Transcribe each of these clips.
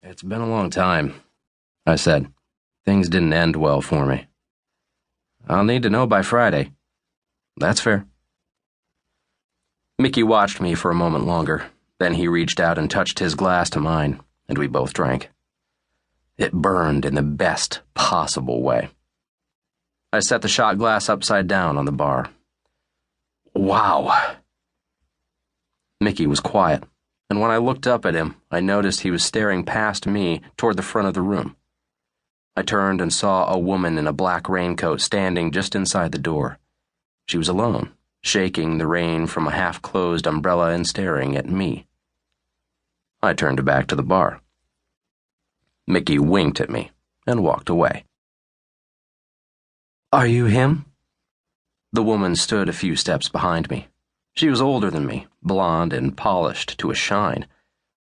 "It's been a long time," I said. "Things didn't end well for me." "I'll need to know by Friday." "That's fair." Mickey watched me for a moment longer. Then he reached out and touched his glass to mine, and we both drank. It burned in the best possible way. I set the shot glass upside down on the bar. "Wow." Mickey was quiet, and when I looked up at him, I noticed he was staring past me toward the front of the room. I turned and saw a woman in a black raincoat standing just inside the door. She was alone, shaking the rain from a half-closed umbrella and staring at me. I turned back to the bar. Mickey winked at me and walked away. "Are you him?" The woman stood a few steps behind me. She was older than me, blonde and polished to a shine.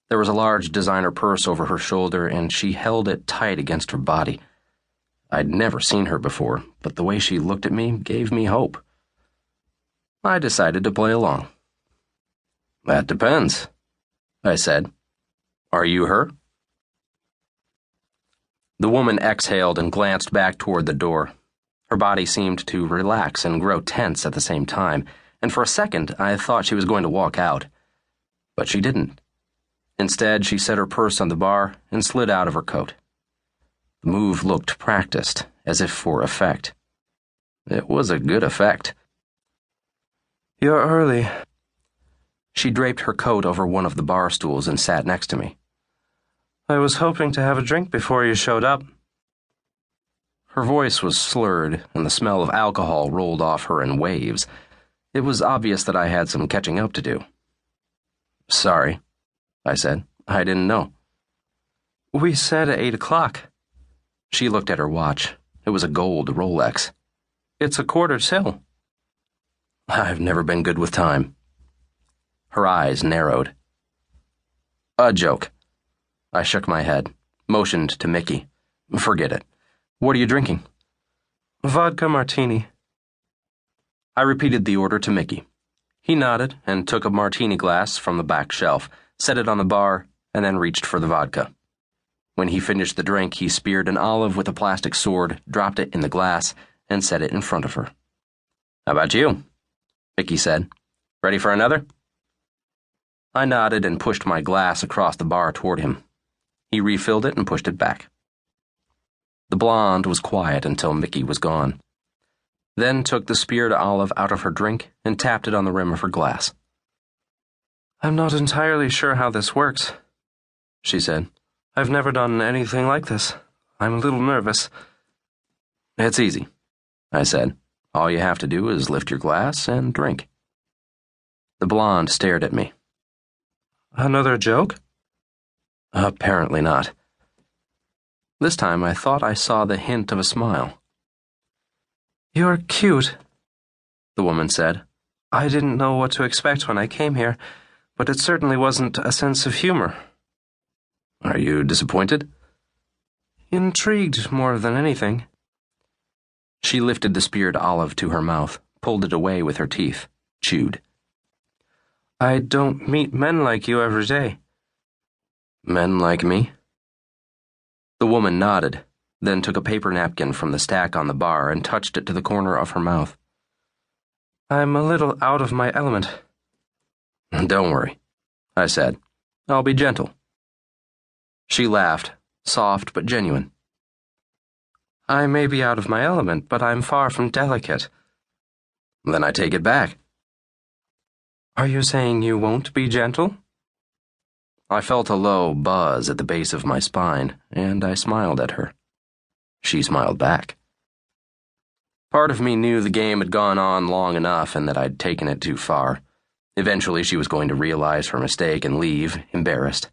There was a large designer purse over her shoulder, and she held it tight against her body. I'd never seen her before, but the way she looked at me gave me hope. I decided to play along. "That depends," I said. "Are you her?" The woman exhaled and glanced back toward the door. Her body seemed to relax and grow tense at the same time, and for a second I thought she was going to walk out. But she didn't. Instead, she set her purse on the bar and slid out of her coat. The move looked practiced, as if for effect. It was a good effect. "You're early." She draped her coat over one of the bar stools and sat next to me. "I was hoping to have a drink before you showed up." Her voice was slurred, and the smell of alcohol rolled off her in waves. It was obvious that I had some catching up to do. "Sorry," I said. "I didn't know." "We said at 8 o'clock. She looked at her watch. It was a gold Rolex. "It's 1:15. "I've never been good with time." Her eyes narrowed. "A joke." I shook my head, motioned to Mickey. "Forget it. What are you drinking?" "Vodka martini." I repeated the order to Mickey. He nodded and took a martini glass from the back shelf, set it on the bar, and then reached for the vodka. When he finished the drink, he speared an olive with a plastic sword, dropped it in the glass, and set it in front of her. "How about you?" Mickey said. "Ready for another?" I nodded and pushed my glass across the bar toward him. He refilled it and pushed it back. The blonde was quiet until Mickey was gone, then took the speared olive out of her drink and tapped it on the rim of her glass. "I'm not entirely sure how this works," she said. "I've never done anything like this. I'm a little nervous." "It's easy," I said. "All you have to do is lift your glass and drink." The blonde stared at me. "Another joke?" Apparently not. This time I thought I saw the hint of a smile. "You're cute," the woman said. "I didn't know what to expect when I came here, but it certainly wasn't a sense of humor." "Are you disappointed?" "Intrigued more than anything." She lifted the speared olive to her mouth, pulled it away with her teeth, chewed. "I don't meet men like you every day." "Men like me?" The woman nodded, then took a paper napkin from the stack on the bar and touched it to the corner of her mouth. "I'm a little out of my element." "Don't worry," I said. "I'll be gentle." She laughed, soft but genuine. "I may be out of my element, but I'm far from delicate." "Then I take it back." "Are you saying you won't be gentle?" I felt a low buzz at the base of my spine, and I smiled at her. She smiled back. Part of me knew the game had gone on long enough and that I'd taken it too far. Eventually she was going to realize her mistake and leave, embarrassed.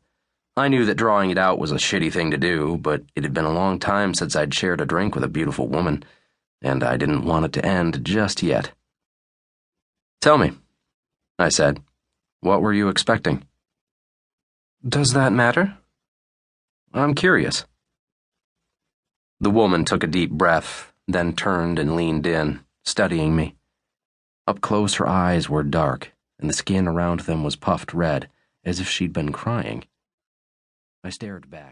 I knew that drawing it out was a shitty thing to do, but it had been a long time since I'd shared a drink with a beautiful woman, and I didn't want it to end just yet. "Tell me," I said. "What were you expecting?" "Does that matter?" "I'm curious." The woman took a deep breath, then turned and leaned in, studying me. Up close her eyes were dark, and the skin around them was puffed red, as if she'd been crying. I stared back.